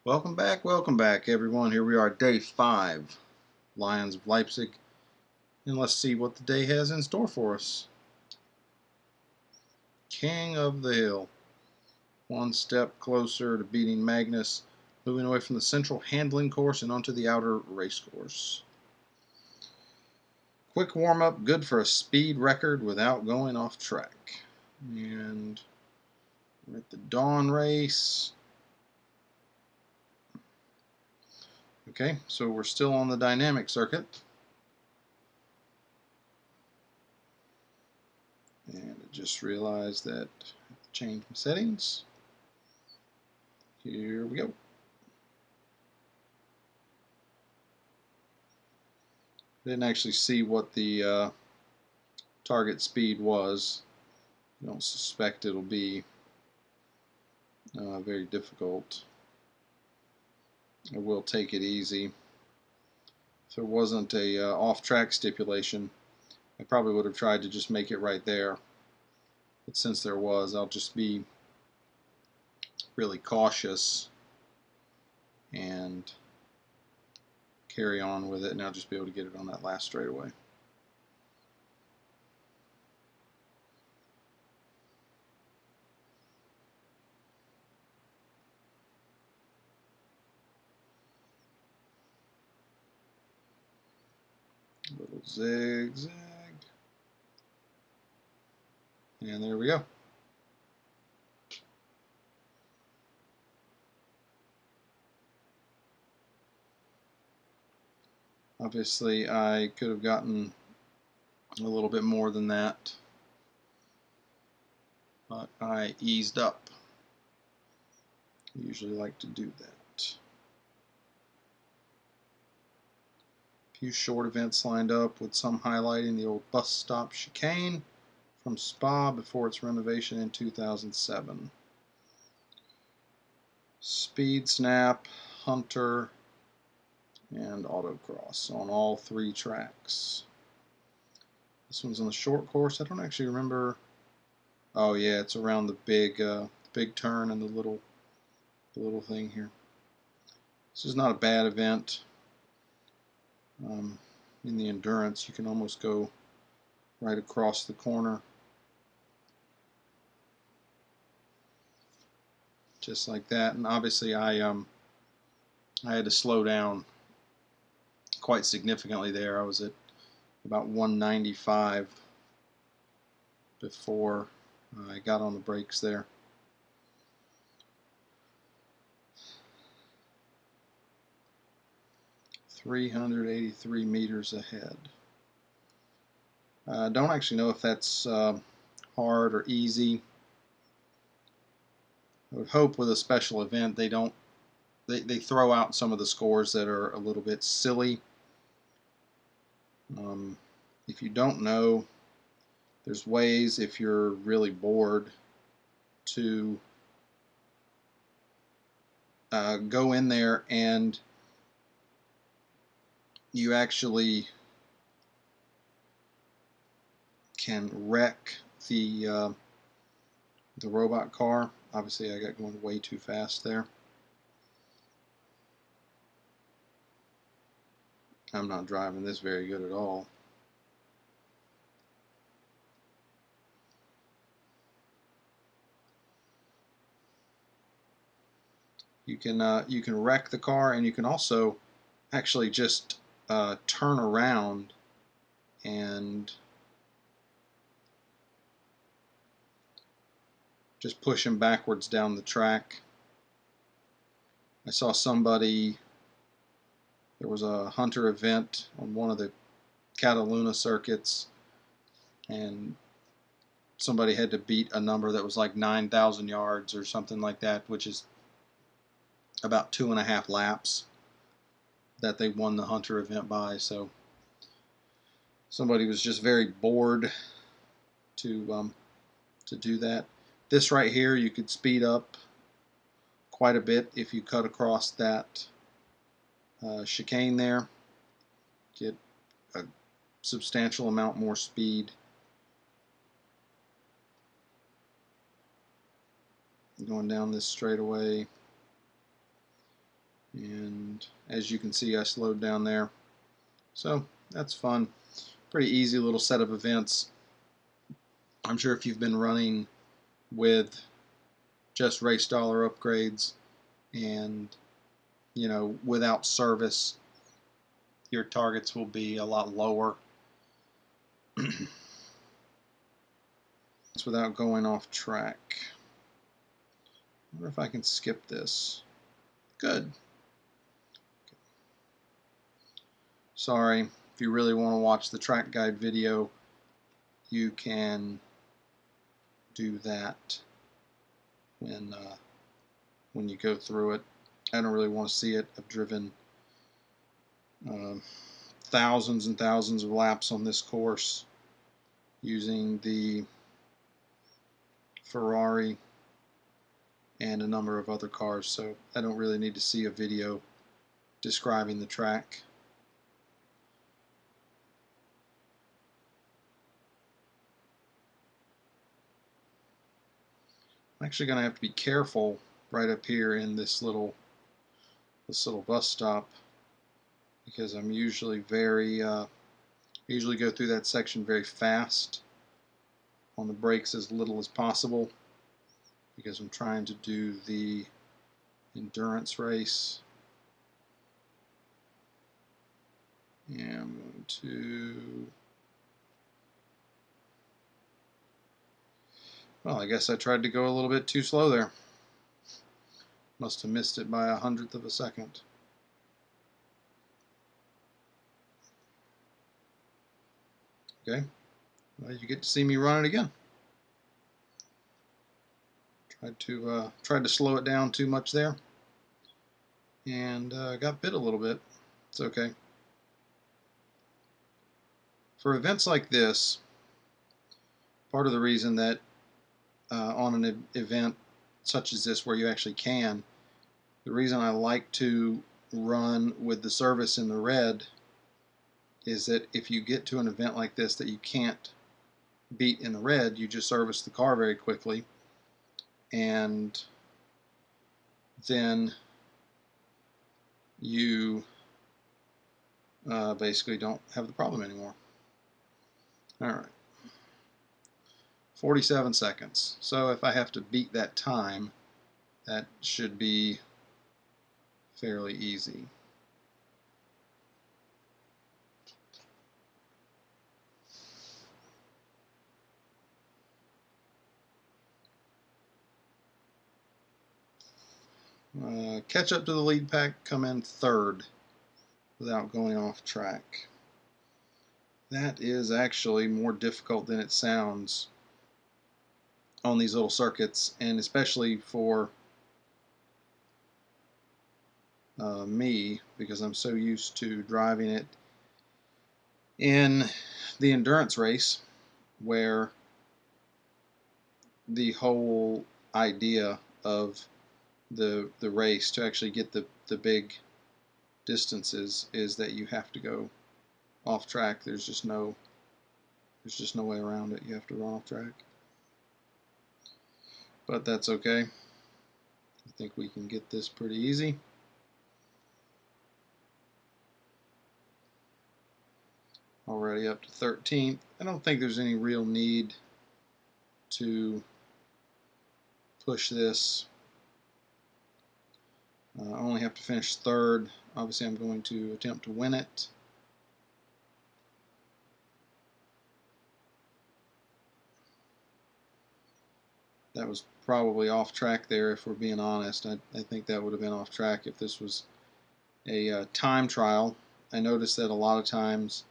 Welcome back, everyone. Here we are, day 5, Lions of Leipzig, and let's see what the day has in store for us. King of the Hill, one step closer to beating Magnus, moving away from the central handling course and onto the outer race course. Quick warm-up, good for a speed record without going off track. And we're at the dawn race. Okay, so we're still on the dynamic circuit. And I just realized that I have to change my settings. Here we go. Didn't actually see what the target speed was. I don't suspect it'll be very difficult. I will take it easy. If there wasn't a off-track stipulation, I probably would have tried to just make it right there. But since there was, I'll just be really cautious and carry on with it, and I'll just be able to get it on that last straightaway. Little zigzag. And there we go. Obviously, I could have gotten a little bit more than that, but I eased up. I usually like to do that. A few short events lined up with some highlighting the old bus stop chicane from Spa before its renovation in 2007. Speed Snap, Hunter, and Autocross on all 3 tracks. This one's on the short course. I don't actually remember. Oh yeah, it's around the big turn and the little thing here. This is not a bad event. In the endurance, you can almost go right across the corner, just like that. And obviously, I had to slow down quite significantly there. I was at about 195 before I got on the brakes there. $383 meters ahead. I don't actually know if that's hard or easy. I would hope with a special event they don't they throw out some of the scores that are a little bit silly. If you don't know, there's ways if you're really bored to go in there and you actually can wreck the robot car. Obviously, I got going way too fast there. I'm not driving this very good at all. You can wreck the car, and you can also actually just turn around and just push him backwards down the track. I saw somebody, there was a Hunter event on one of the Cataluna circuits, and somebody had to beat a number that was like 9,000 yards or something like that, which is about 2.5 laps that they won the Hunter event by. So somebody was just very bored to do that. This right here, you could speed up quite a bit if you cut across that chicane there. Get a substantial amount more speed. Going down this straightaway. And as you can see, I slowed down there. So that's fun. Pretty easy little set of events. I'm sure if you've been running with just race dollar upgrades and, you know, without service, your targets will be a lot lower. It's without going off track. I wonder if I can skip this. Good. Sorry, if you really want to watch the track guide video, you can do that when you go through it. I don't really want to see it. I've driven thousands and thousands of laps on this course using the Ferrari and a number of other cars, so I don't really need to see a video describing the track. I'm actually going to have to be careful right up here in this little bus stop, because I'm usually usually go through that section very fast on the brakes, as little as possible, because I'm trying to do the endurance race. And I'm going to, well, I guess I tried to go a little bit too slow there. Must have missed it by 1/100 of a second. Okay, well, you get to see me run it again. Tried to slow it down too much there, and got bit a little bit. It's okay. For events like this, part of the reason that on an event such as this, where you actually can, the reason I like to run with the service in the red is that if you get to an event like this that you can't beat in the red, you just service the car very quickly, and then you basically don't have the problem anymore. Alright, 47 seconds. So if I have to beat that time, that should be fairly easy. Catch up to the lead pack, come in third without going off track. That is actually more difficult than it sounds on these little circuits, and especially for me, because I'm so used to driving it in the endurance race, where the whole idea of the race to actually get the big distances is that you have to go off track. There's just no way around it. You have to run off track. But that's okay. I think we can get this pretty easy. Already up to 13th. I don't think there's any real need to push this. I only have to finish third. Obviously, I'm going to attempt to win it. That was probably off track there, if we're being honest. I think that would have been off track if this was a time trial. I noticed that a lot of times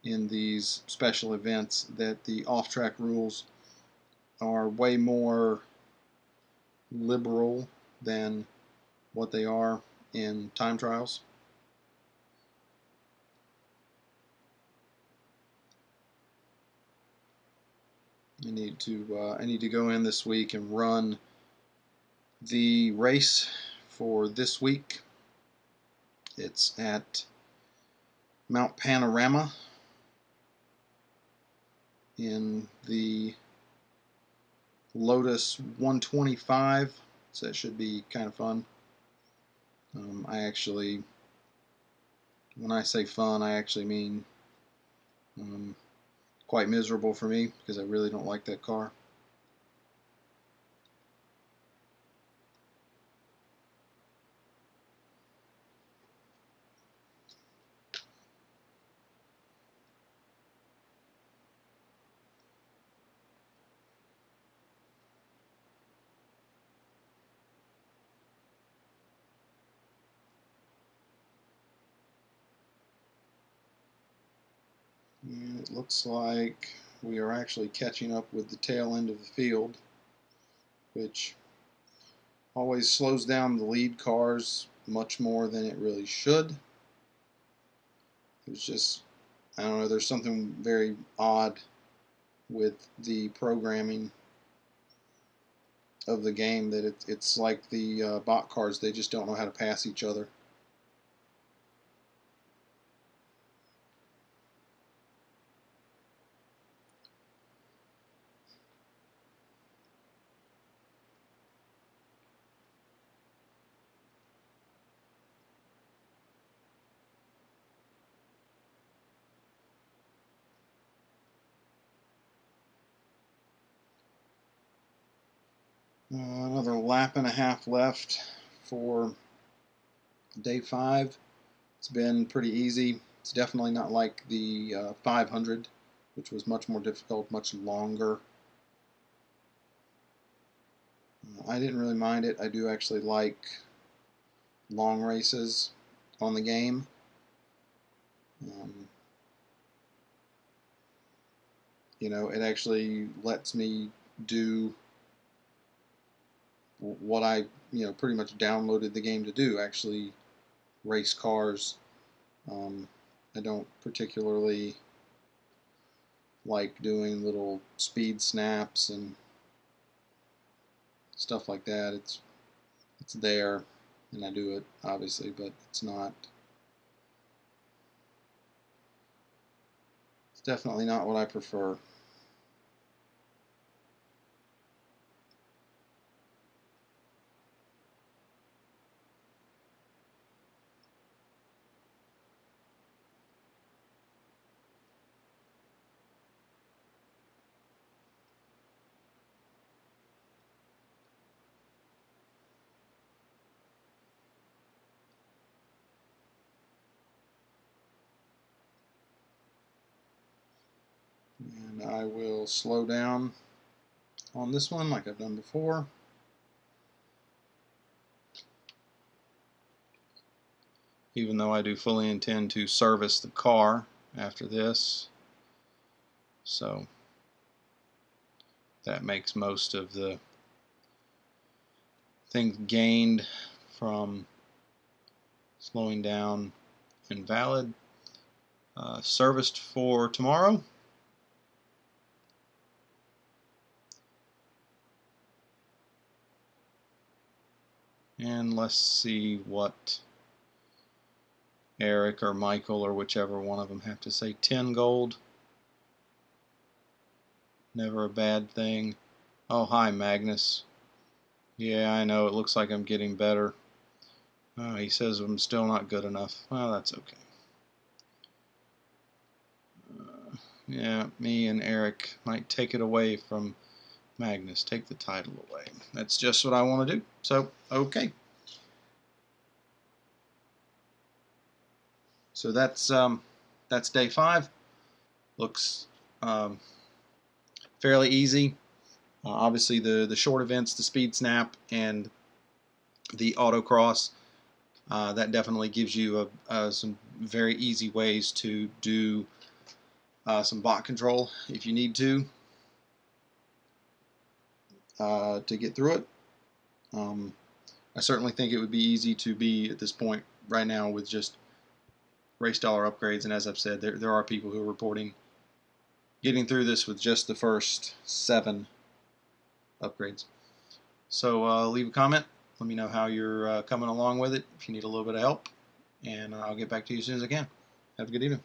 in these special events that the off-track rules are way more liberal than what they are in time trials. I need to go in this week and run the race for this week. It's at Mount Panorama in the Lotus 125, so that should be kind of fun. I actually, when I say fun, I actually mean quite miserable for me, because I really don't like that car. And it looks like we are actually catching up with the tail end of the field, which always slows down the lead cars much more than it really should. There's just, I don't know, there's something very odd with the programming of the game, that it's like the bot cars, they just don't know how to pass each other. Another lap and a half left for day 5. It's been pretty easy. It's definitely not like the 500, which was much more difficult, much longer. I didn't really mind it. I do actually like long races on the game. You know, it actually lets me do what I, pretty much downloaded the game to do, actually race cars. I don't particularly like doing little speed snaps and stuff like that. It's there, and I do it obviously, but it's definitely not what I prefer. And I will slow down on this one like I've done before. Even though I do fully intend to service the car after this. So that makes most of the things gained from slowing down invalid. Serviced for tomorrow. And let's see what Eric or Michael or whichever one of them have to say. 10 gold. Never a bad thing. Oh, hi, Magnus. Yeah, I know. It looks like I'm getting better. Oh, he says I'm still not good enough. Well, that's okay. Yeah, me and Eric might take it away from Magnus. Take the title away. That's just what I want to do. So, okay. So that's day 5. Looks fairly easy. Obviously, the short events, the speed snap, and the autocross, that definitely gives you some very easy ways to do some bot control if you need to get through it. I certainly think it would be easy to be at this point right now with just race dollar upgrades, and as I've said, there are people who are reporting getting through this with just the first 7 upgrades. So leave a comment. Let me know how you're coming along with it, if you need a little bit of help, and I'll get back to you as soon as I can. Have a good evening.